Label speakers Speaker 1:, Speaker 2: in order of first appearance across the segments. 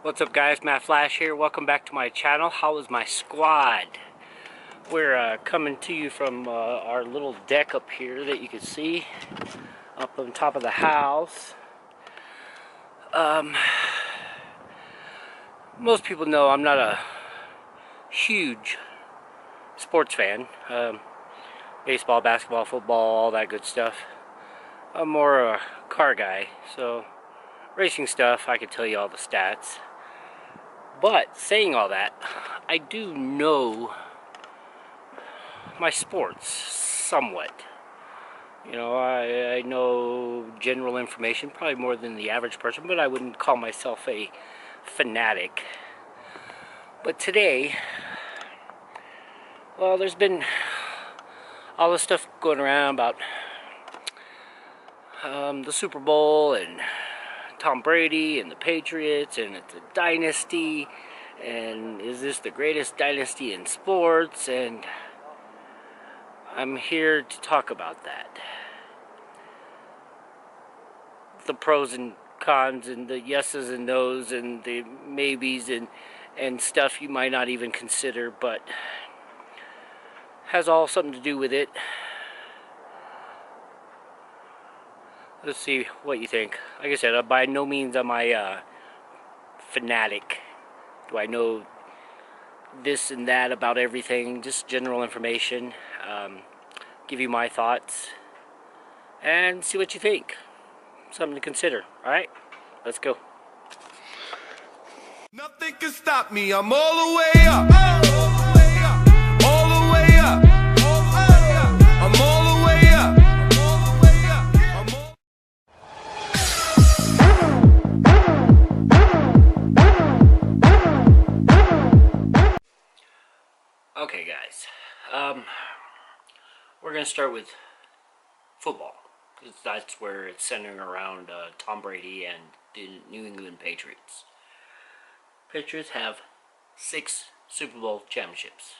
Speaker 1: What's up guys, Matt Flash here. Welcome back to my channel. How is my squad? We're coming to you from our little deck up here that you can see up on top of the house. Most people know I'm not a huge sports fan. Baseball, basketball, football, all that good stuff. I'm more a car guy, so racing stuff, I can tell you all the stats. But saying all that, I do know my sports somewhat. You know, I know general information, probably more than the average person, but I wouldn't call myself a fanatic. But today, well, there's been all this stuff going around about the Super Bowl and Tom Brady and the Patriots, and it's a dynasty, and is this the greatest dynasty in sports? And I'm here to talk about that. The pros and cons, and the yeses and nos, and the maybes, and stuff you might not even consider, but has all something to do with it. Let's see what you think. Like I said, by no means am I fanatic. Do I know this and that about everything? Just general information. Give you my thoughts and see what you think. Something to consider. Alright, let's go.
Speaker 2: Nothing can stop me, I'm all the way up. All the way up. I'm all the way up.
Speaker 1: Okay guys, we're going to start with football, because that's where it's centering around Tom Brady and the New England Patriots. Patriots have 6 Super Bowl championships.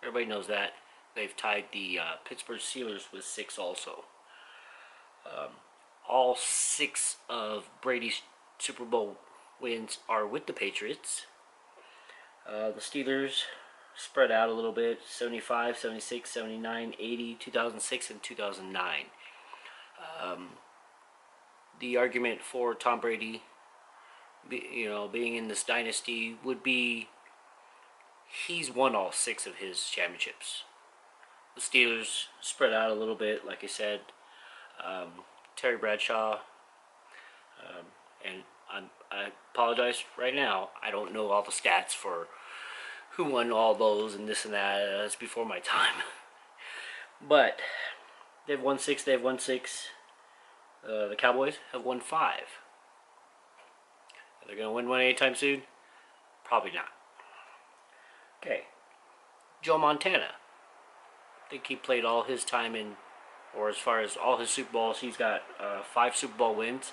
Speaker 1: Everybody knows that. They've tied the Pittsburgh Steelers with 6 also. All 6 of Brady's Super Bowl wins are with the Patriots. The Steelers spread out a little bit: 75, 76, 79, 80, 2006, and 2009. The argument for Tom Brady, being in this dynasty would be he's won all 6 of his championships. The Steelers spread out a little bit, like I said. Terry Bradshaw, and I apologize right now, I don't know all the stats for who won all those and this and that. That's before my time. But they've won 6. They've won 6. The Cowboys have won 5. Are they going to win one anytime soon? Probably not. Okay. Joe Montana. I think he played all his time in, or as far as all his Super Bowls, he's got 5 Super Bowl wins.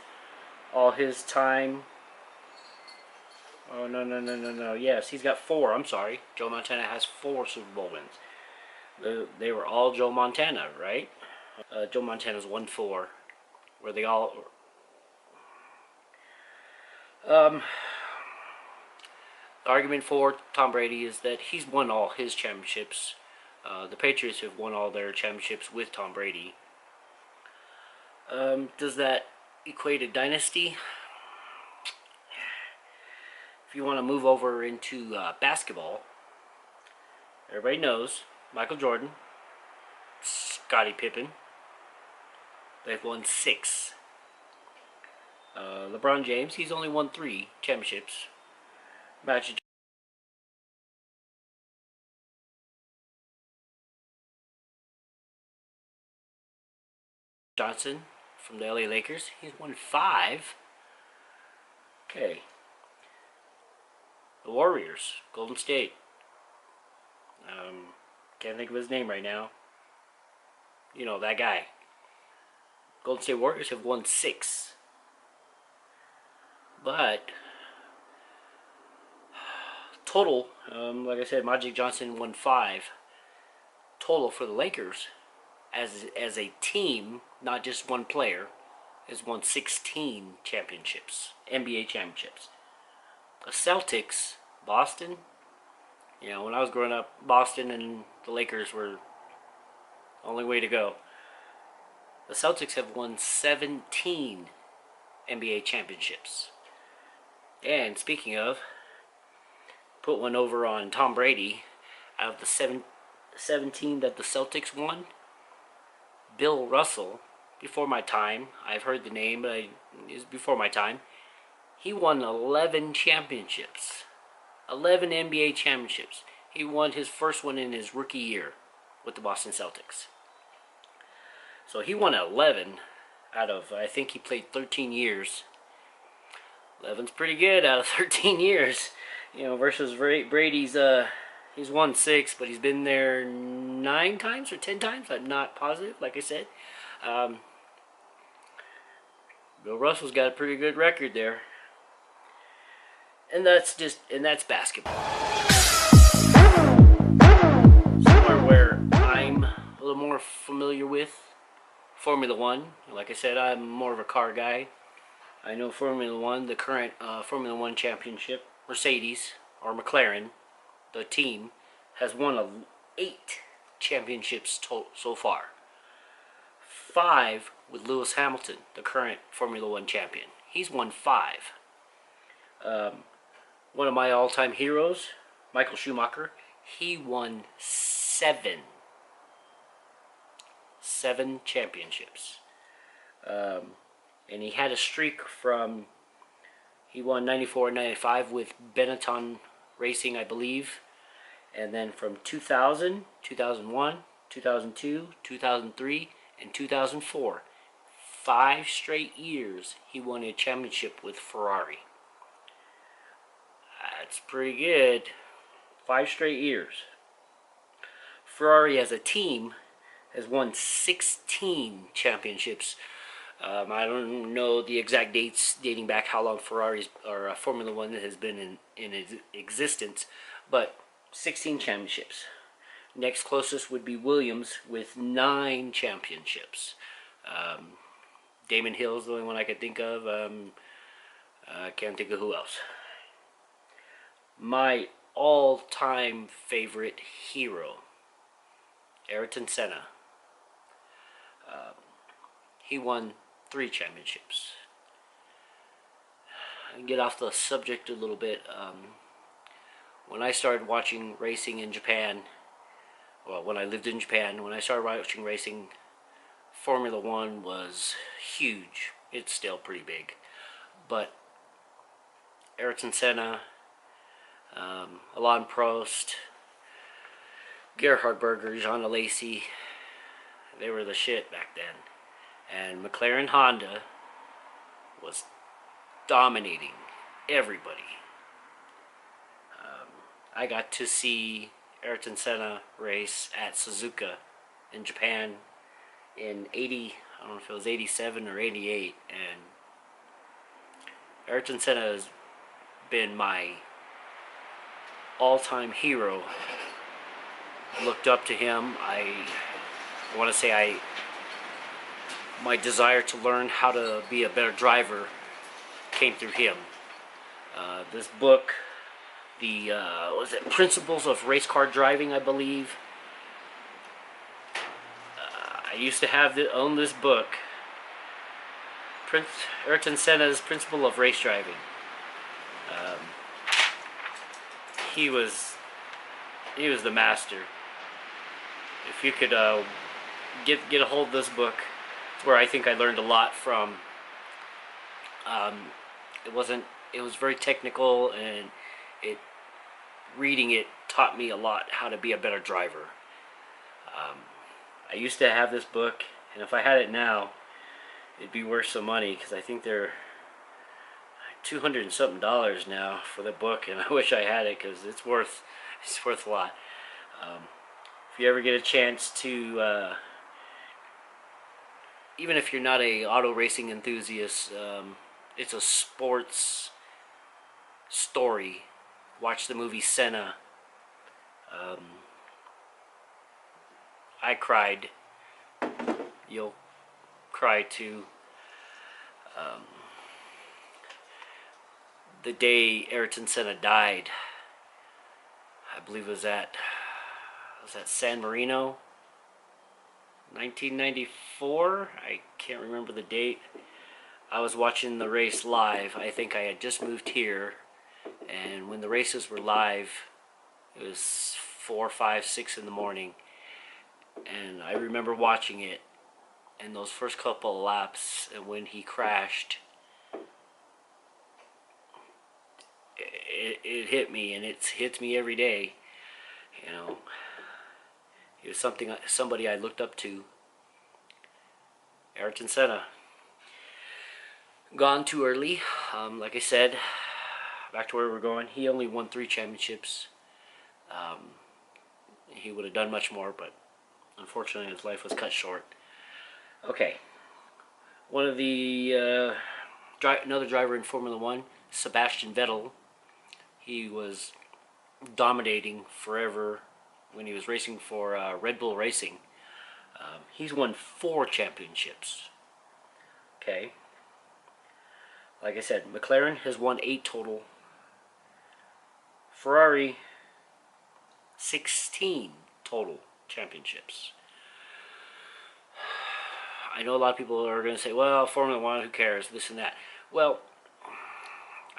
Speaker 1: All his time. Oh, no. Yes, he's got 4. I'm sorry. Joe Montana has 4 Super Bowl wins. They were all Joe Montana, right? Joe Montana's won 4. Where they all... the argument for Tom Brady is that he's won all his championships. The Patriots have won all their championships with Tom Brady. Does that equate a dynasty? If you want to move over into basketball, everybody knows Michael Jordan, Scottie Pippen. They've won 6. LeBron James, he's only won 3 championships. Magic Johnson from the LA Lakers, he's won 5. Okay. The Warriors, Golden State. Can't think of his name right now. You know, that guy. Golden State Warriors have won 6. But total, like I said, Magic Johnson won 5. Total for the Lakers, as a team, not just one player, has won 16 championships, NBA championships. Celtics, Boston. You know, when I was growing up, Boston and the Lakers were the only way to go. The Celtics have won 17 NBA championships. And speaking of, put one over on Tom Brady. Out of the 17 that the Celtics won, Bill Russell, before my time, I've heard the name, but it's before my time, he won 11 championships. 11 NBA championships. He won his first one in his rookie year with the Boston Celtics. So he won 11 out of, I think he played 13 years. 11's pretty good out of 13 years. You know, versus Brady's, he's won 6, but he's been there 9 times or 10 times. I'm not positive, like I said. Bill Russell's got a pretty good record there. And that's basketball. Somewhere where I'm a little more familiar with, Formula One. Like I said, I'm more of a car guy. I know Formula One, the current Formula One championship, Mercedes, or McLaren, the team, has won 8 championships so far. 5 with Lewis Hamilton, the current Formula One champion. He's won 5. One of my all-time heroes, Michael Schumacher, he won 7 championships. And he had a streak from, he won 94 and 95 with Benetton Racing, I believe. And then from 2000, 2001, 2002, 2003, and 2004, 5 straight years he won a championship with Ferrari. That's pretty good. 5 straight years. Ferrari as a team has won 16 championships. I don't know the exact dates dating back how long Ferrari's or Formula One has been in existence, but 16 championships. Next closest would be Williams with 9 championships. Damon Hill's the only one I could think of. I can't think of who else. My all-time favorite hero, Ayrton Senna. He won 3 championships. I can get off the subject a little bit. When I started watching racing in Japan, well, when I lived in Japan, when I started watching racing, Formula One was huge. It's still pretty big. But Ayrton Senna, Alain Prost, Gerhard Berger, Jean Alesi, they were the shit back then. And McLaren Honda was dominating everybody. I got to see Ayrton Senna race at Suzuka in Japan in 80, I don't know if it was 87 or 88, and Ayrton Senna has been my all-time hero. I looked up to him. I want to say my desire to learn how to be a better driver came through him. This book, the was it Principles of Race Car Driving, I believe. I used to own this book, Ayrton Senna's Principle of Race Driving. He was the master. If you could get a hold of this book, it's where I think I learned a lot from. It was very technical, and reading it taught me a lot how to be a better driver. I used to have this book, and if I had it now, it'd be worth some money, because I think they're $200 and something now for the book, and I wish I had it, because it's worth a lot. If you ever get a chance to, even if you're not a auto racing enthusiast, it's a sports story. Watch the movie Senna. I cried. You'll cry too. the day Ayrton Senna died. I believe was that San Marino, 1994. I can't remember the date. I was watching the race live. I think I had just moved here, and when the races were live, it was 4, 5, 6 in the morning, and I remember watching it. And those first couple of laps, and when he crashed, it hit me, and it hits me every day. You know, he was somebody I looked up to. Ayrton Senna. Gone too early. Like I said, back to where we're going. He only won 3 championships. He would have done much more, but unfortunately his life was cut short. Okay. One of the another driver in Formula One, Sebastian Vettel. He was dominating forever when he was racing for Red Bull Racing. He's won 4 championships. Okay. Like I said, McLaren has won 8 total. Ferrari, 16 total championships. I know a lot of people are going to say, well, Formula One, who cares, this and that. Well,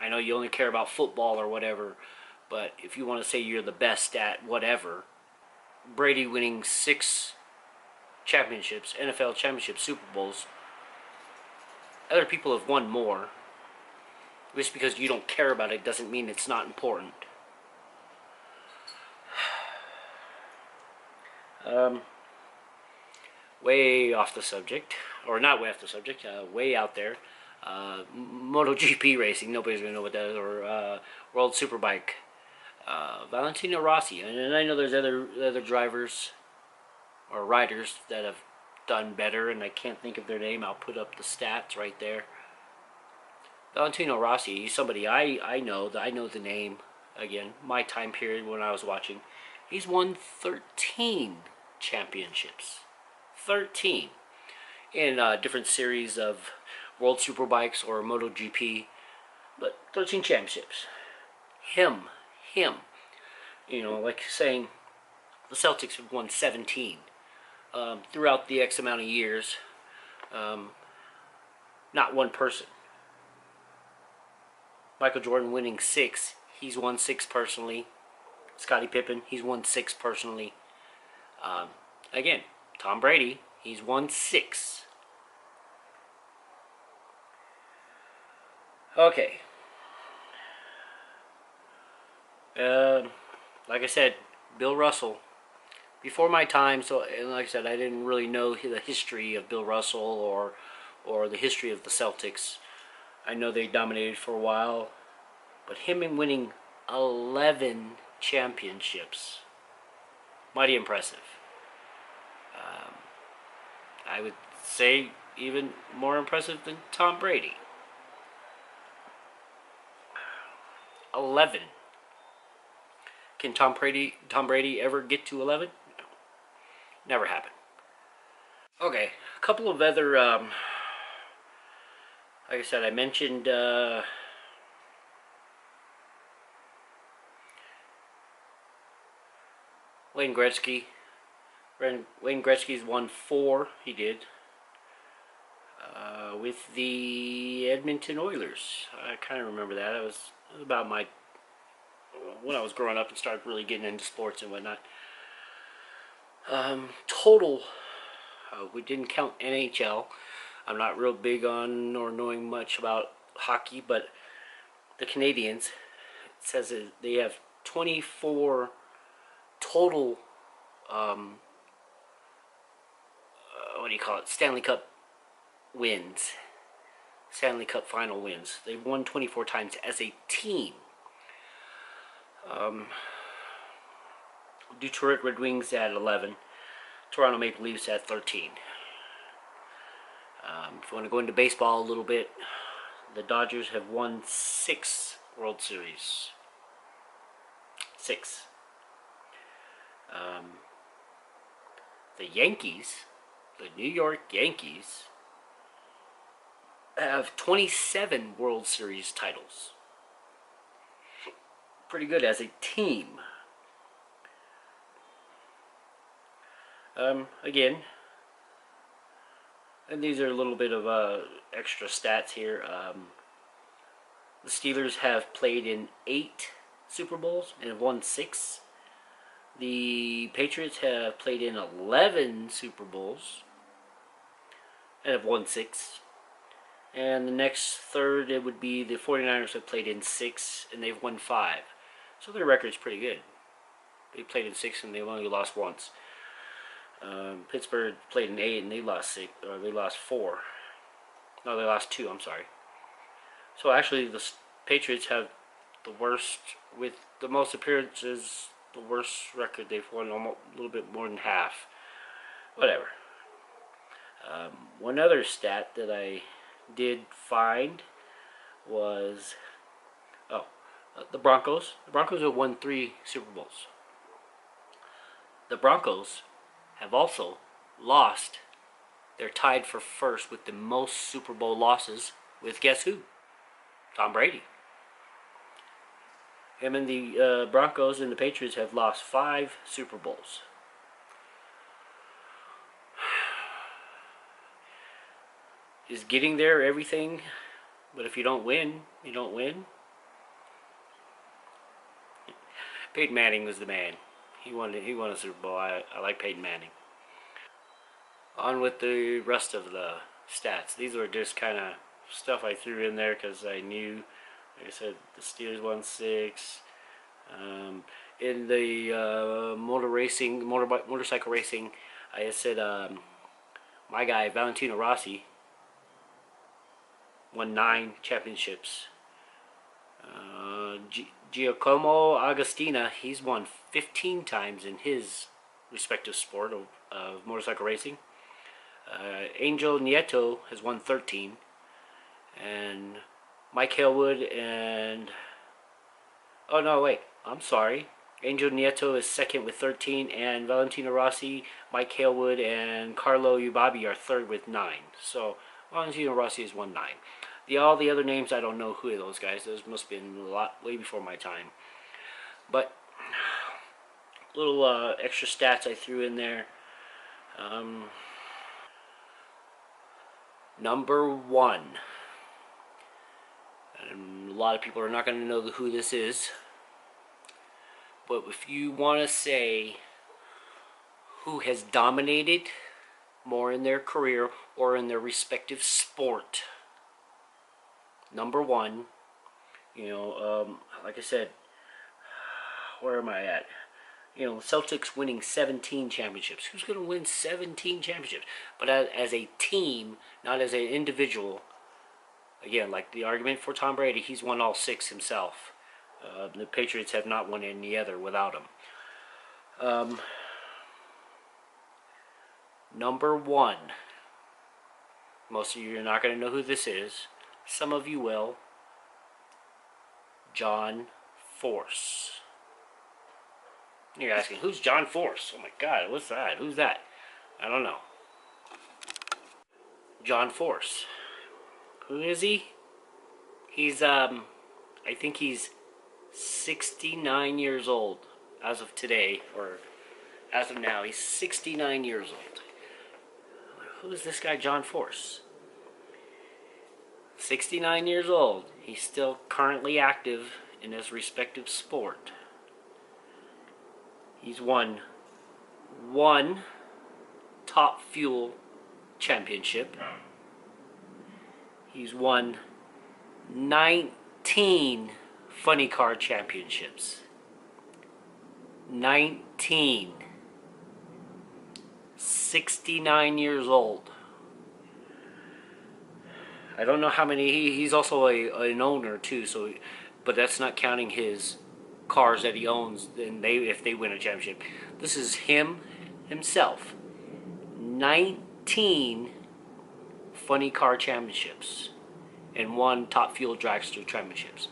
Speaker 1: I know you only care about football or whatever, but if you want to say you're the best at whatever, Brady winning 6 championships, NFL championships, Super Bowls, other people have won more. Just because you don't care about it doesn't mean it's not important. Way off the subject, or not way off the subject, way out there. MotoGP racing, nobody's going to know what that is, or World Superbike. Valentino Rossi, and I know there's other drivers or riders that have done better, and I can't think of their name. I'll put up the stats right there. Valentino Rossi, he's somebody I know the name. Again, my time period when I was watching, he's won 13 championships. 13 in different series of World Superbikes or MotoGP, but 13 championships. Him. You know, like saying the Celtics have won 17 throughout the X amount of years. Not one person. Michael Jordan winning 6. He's won 6 personally. Scottie Pippen, he's won 6 personally. Again, Tom Brady, he's won 6. Okay. Like I said, Bill Russell, before my time, so and like I said, I didn't really know the history of Bill Russell or the history of the Celtics. I know they dominated for a while, but him in winning 11 championships, mighty impressive. I would say even more impressive than Tom Brady. 11. Can Tom Brady ever get to 11? No. Never happened. Okay, a couple of other, like I said, I mentioned Wayne Gretzky. Wayne Gretzky's won 4, he did, with the Edmonton Oilers. I kind of remember that. It was about when I was growing up and started really getting into sports and whatnot. Total, we didn't count NHL. I'm not real big on or knowing much about hockey, but the Canadians, it says that they have 24 total, what do you call it, Stanley Cup wins. Stanley Cup final wins. They've won 24 times as a team. Detroit Red Wings at 11. Toronto Maple Leafs at 13. If you want to go into baseball a little bit, the Dodgers have won 6 World Series. 6. The Yankees, the New York Yankees, have 27 World Series titles. pretty good as a team. Again, and these are a little bit of extra stats here. The Steelers have played in 8 Super Bowls and have won 6. The Patriots have played in 11 Super Bowls and have won 6. And the next third, it would be the 49ers have played in 6 and they've won 5. So their record's pretty good. They played in 6 and they've only lost once. Pittsburgh played in 8 and they lost 6, or they lost 4. No, they lost 2. I'm sorry. So actually, the Patriots have the worst, with the most appearances, the worst record. They've won almost a little bit more than half. Whatever. One other stat that I did find was the Broncos. The Broncos have won 3 Super Bowls. The Broncos have also lost. They're tied for first with the most Super Bowl losses with guess who? Tom Brady. Him and the Broncos and the Patriots have lost 5 Super Bowls. Is getting there everything? But if you don't win, you don't win. Peyton Manning was the man. He won a Super Bowl. I like Peyton Manning. On with the rest of the stats. These were just kind of stuff I threw in there because I knew, like I said, the Steelers won 6. In the motorcycle racing, I said my guy Valentino Rossi won 9 championships. Giacomo Agostina, he's won 15 times in his respective sport of motorcycle racing. Angel Nieto has won 13. And Mike Hailwood and... Oh, no, wait. I'm sorry. Angel Nieto is second with 13. And Valentino Rossi, Mike Hailwood, and Carlo Ubabi are third with 9. So Valentino Rossi has won 9. All the other names, I don't know who are those guys. Those must have been a lot way before my time. But little extra stats I threw in there. Number 1. And a lot of people are not going to know who this is. But if you want to say who has dominated more in their career or in their respective sport, number 1, like I said, where am I at? Celtics winning 17 championships. Who's going to win 17 championships? But as a team, not as an individual. Again, like the argument for Tom Brady, he's won all 6 himself. The Patriots have not won any other without him. Number 1. Most of you are not going to know who this is. Some of you will. John Force. You're asking, who's John Force? Oh my God, what's that? Who's that? I don't know. John Force. Who is he? He's, I think he's 69 years old as of today, or as of now. He's 69 years old. Who is this guy, John Force? 69 years old. He's still currently active in his respective sport. He's won 1 Top Fuel championship. He's won 19 Funny Car championships. 19. 69 years old. I don't know how many. He's also an owner too. So, but that's not counting his cars that he owns. Then if they win a championship, this is himself. 19 Funny Car championships and 1 Top Fuel Dragster championships.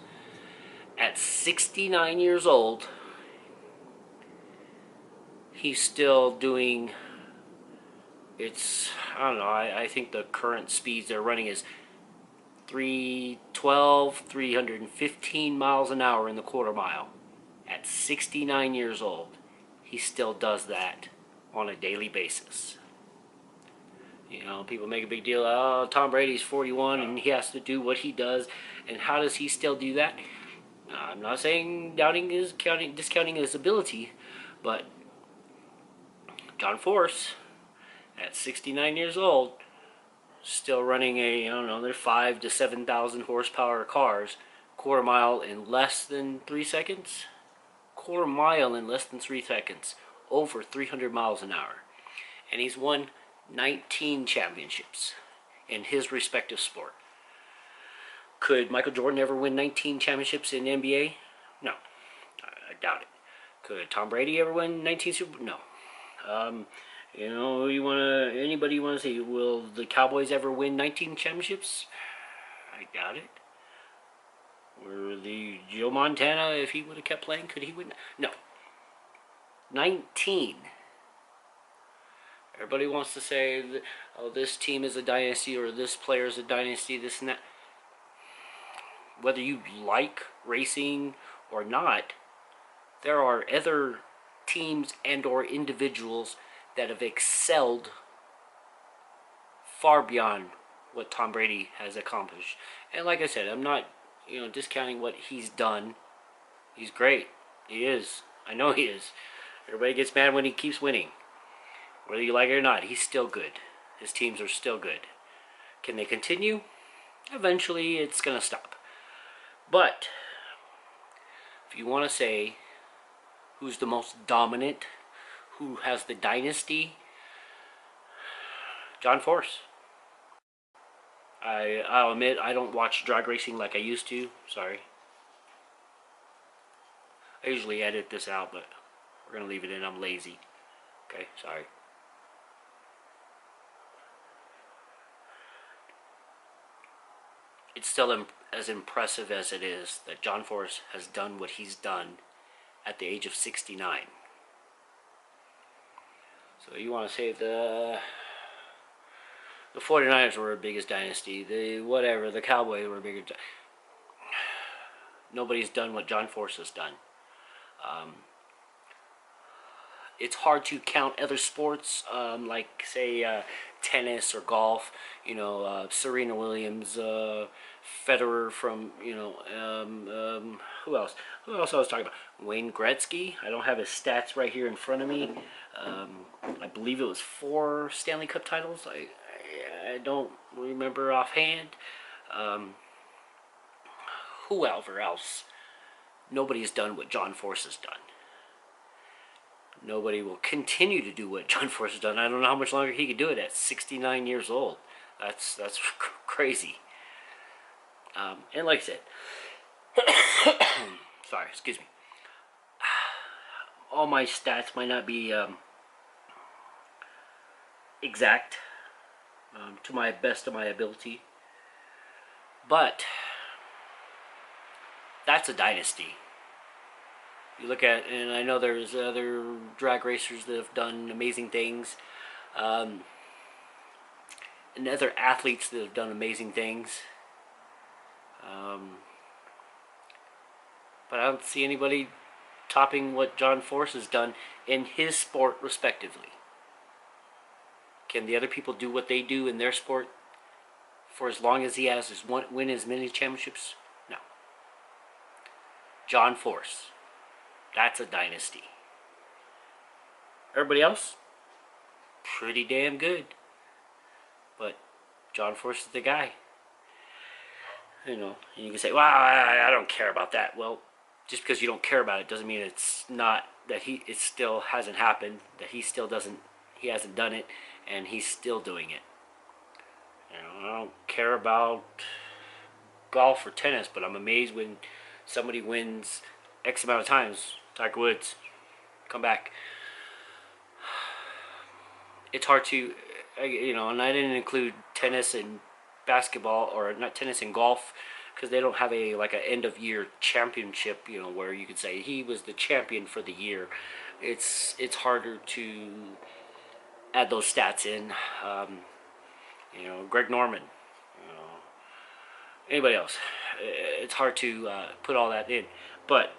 Speaker 1: At 69 years old, he's still doing. I don't know. I think the current speeds they're running is 315 miles an hour in the quarter mile. 69 years old, he still does that on a daily basis. You know, people make a big deal, oh, Tom Brady's 41 and he has to do what he does. And how does he still do that? I'm not saying discounting his ability, but John Force, at 69 years old, still running I don't know, they're 5,000 to 7,000 horsepower cars, quarter mile in less than 3 seconds. Quarter mile in less than 3 seconds, over 300 miles an hour. And he's won 19 championships in his respective sport. Could Michael Jordan ever win 19 championships in the NBA? No, I doubt it. Could Tom Brady ever win 19 Super? No. You know, anybody you wanna say, will the Cowboys ever win 19 championships? I doubt it. Or the Joe Montana, if he would have kept playing, could he win? No. 19. Everybody wants to say, oh, this team is a dynasty, or this player is a dynasty, this and that. Whether you like racing or not, there are other teams and or individuals that have excelled far beyond what Tom Brady has accomplished. And like I said, I'm not, discounting what he's done. He's great. He is. I know he is. Everybody gets mad when he keeps winning. Whether you like it or not, he's still good. His teams are still good. Can they continue? Eventually, it's going to stop. But if you want to say who's the most dominant, who has the dynasty, John Force. I'll admit I don't watch drag racing like I used to. Sorry. I usually edit this out, but we're going to leave it in. I'm lazy. Okay, sorry. It's still as impressive as it is that John Force has done what he's done at the age of 69. So you want to say the 49ers were the biggest dynasty, the Cowboys were bigger. Nobody's done what John Force has done. It's hard to count other sports, like say tennis or golf. Serena Williams, Federer from who else? Who else I was talking about? Wayne Gretzky. I don't have his stats right here in front of me. I believe it was 4 Stanley Cup titles. I don't remember offhand. Whoever else. Nobody has done what John Force has done. Nobody will continue to do what John Force has done. I don't know how much longer he could do it at 69 years old. That's crazy. And like I said, sorry, excuse me. All my stats might not be exact to my best of my ability, but that's a dynasty. You look at, and I know there's other drag racers that have done amazing things, and other athletes that have done amazing things, but I don't see anybody topping what John Force has done in his sport respectively. Can the other people do what they do in their sport for as long as he has win as many championships? No. John Force. That's a dynasty. Everybody else, pretty damn good. But John Force is the guy. And you can say, well, I don't care about that. Well, just because you don't care about it doesn't mean it's not, that it still hasn't happened, that he hasn't done it, and he's still doing it. I don't care about golf or tennis, but I'm amazed when somebody wins X amount of times. Tiger Woods, come back. It's hard to, and I didn't include tennis and basketball, or not tennis and golf, because they don't have an end of year championship, where you could say he was the champion for the year. It's harder to add those stats in. Greg Norman, anybody else. It's hard to put all that in, but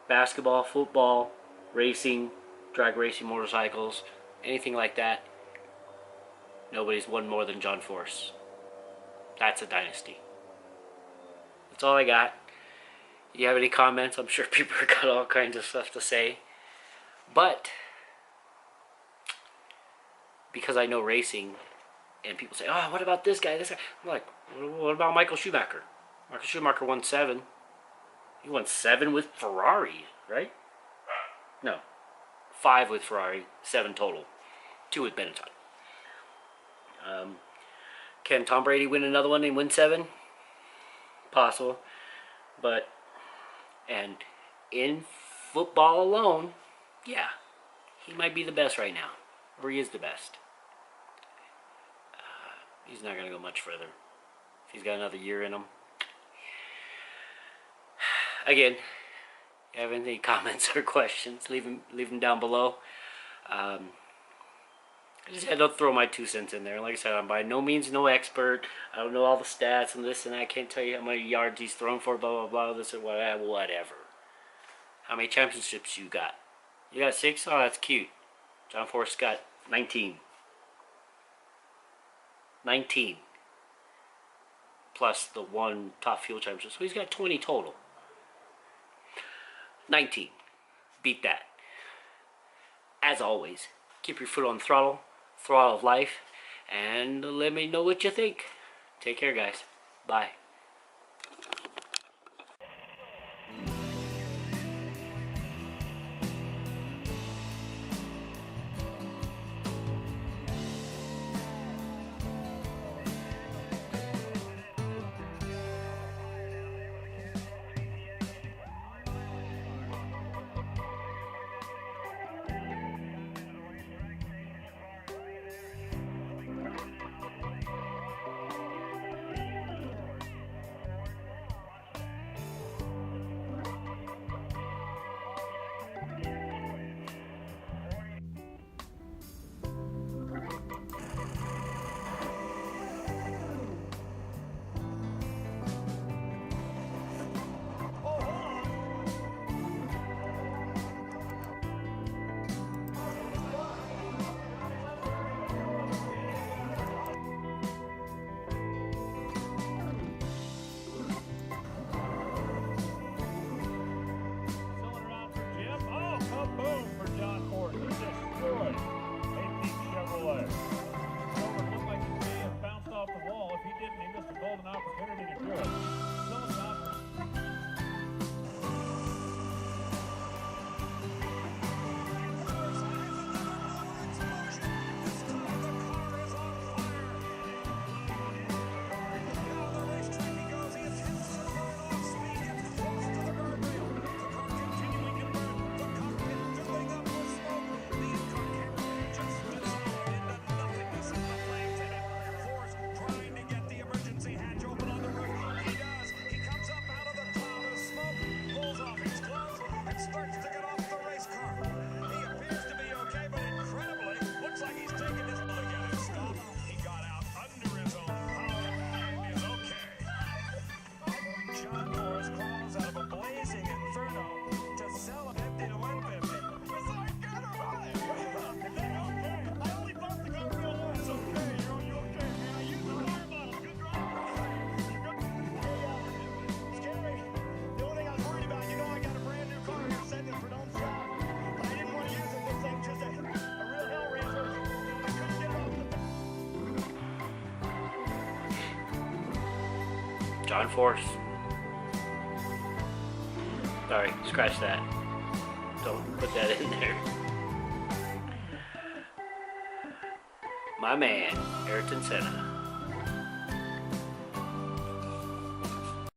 Speaker 1: basketball, football, racing, drag racing, motorcycles, anything like that, nobody's won more than John Force. That's a dynasty. That's all I got. You have any comments? I'm sure people have got all kinds of stuff to say. But because I know racing, and people say, oh, what about this guy, this guy? I'm like, what about Michael Schumacher? Michael Schumacher won 7. He won 7 with Ferrari, right? No. 5 with Ferrari, 7 total. 2 with Benetton. Can Tom Brady win another one and win 7? Possible. But, and in football alone, yeah, he might be the best right now. Or he is the best. He's not going to go much further. If he's got another year in him. Again, if you have any comments or questions, leave them down below. I just had to throw my 2 cents in there. Like I said, I'm by no means no expert. I don't know all the stats and this and that. I can't tell you how many yards he's thrown for, blah, blah, blah, this or whatever. How many championships you got? You got 6? Oh, that's cute. John Force got 19. 19. Plus the 1 top fuel championship. So he's got 20 total. 19. Beat that. As always, keep your foot on the throttle of life, and let me know what you think. Take care, guys. Bye. John Force. Sorry, scratch that. Don't put that in there. My man, Ayrton Senna.